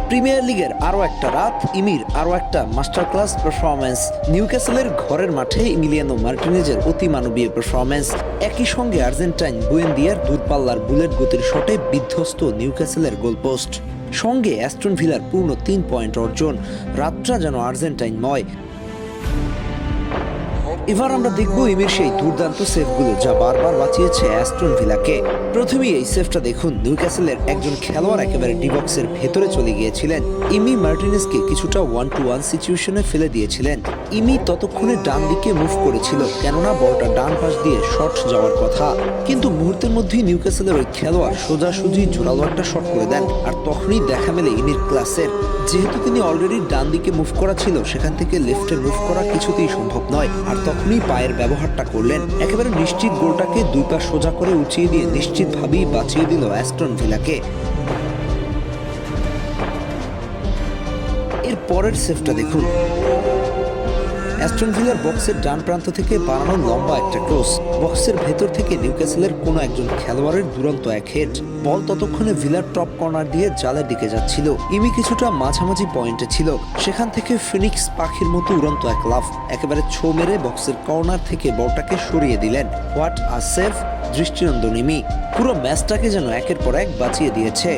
Premier লিগের আরও একটা রাত, ইমির আরও একটা মাস্টার ক্লাস পারফরমেন্স। নিউক্যাসলের ঘরের মাঠে ইমিলিয়ানো মার্টিনেজের অতিমানবীয় পারফরমেন্স। একই সঙ্গে আর্জেন্টাইন বুয়েন্দিয়ার দূরপাল্লার বুলেট গতির শটে বিধ্বস্ত নিউক্যাসলের গোলপোস্ট। সঙ্গে অ্যাস্টন ভিলার পূর্ণ 3 পয়েন্ট অর্জন। রাতটা যেন আর্জেন্টাইনময়। এবার আমরা দেখব ইমির সেই দুর্দান্ত সেভগুলো যা বারবার বাঁচিয়েছে অ্যাস্টন ভিলাকে। প্রথমেই এই সেভটা দেখুন। নিউক্যাসলের একজন খেলোয়াড় একেবারে ডিবক্সের ভেতরে চলে গিয়েছিলেন। ইমি মার্টিনেজকে কিছুটা 1-to-1 সিচুয়েশনে ফেলে দিয়েছিলেন। ইমি ততক্ষণে ডান দিকে মুভ করেছিল, কেননা বলটা ডান পাশ দিয়ে শট যাওয়ার কথা। কিন্তু মুহূর্তের মধ্যেই নিউক্যাসলের ওই খেলোয়াড় সোজাসুজি জোরালো একটা শট করে দেন। আর তখনই দেখা মেলে ইমির ক্লাসের। যেহেতু তিনি অলরেডি ডান দিকে মুভ করা ছিল, সেখান থেকে লেফটে মুভ করা কিছুতেই সম্ভব নয়। আর তখনই পায়ের ব্যবহারটা করলেন। একেবারে নিশ্চিত গোলটাকে দুই পা সোজা করে উঁচিয়ে দিয়ে নিশ্চিতভাবেই বাঁচিয়ে দিল অ্যাস্টন ভিলাকে। এর পরের সেভটা দেখুন। অ্যাস্টন ভিলার বক্সের ডান প্রান্ত থেকে বানানো লম্বা একটা ক্রস। বক্সের ভেতর থেকে নিউক্যাসলের কোনো একজন খেলোয়াড়ের দুরন্ত এক হেড। বল ততক্ষণে ভিলার টপ কর্নার দিয়ে জালের দিকে যাচ্ছিল। ইমি কিছুটা মাঝামাঝি পয়েন্টে ছিল। সেখান থেকে ফিনিক্স পাখির মতো উড়ন্ত এক লাফ, একেবারে ছো মেরে বক্সের কর্নার থেকে বলটাকে সরিয়ে দিলেন। What a save! দৃষ্টিনন্দন ইমি পুরো ম্যাচটাকে যেন একের পর এক বাঁচিয়ে দিয়েছে।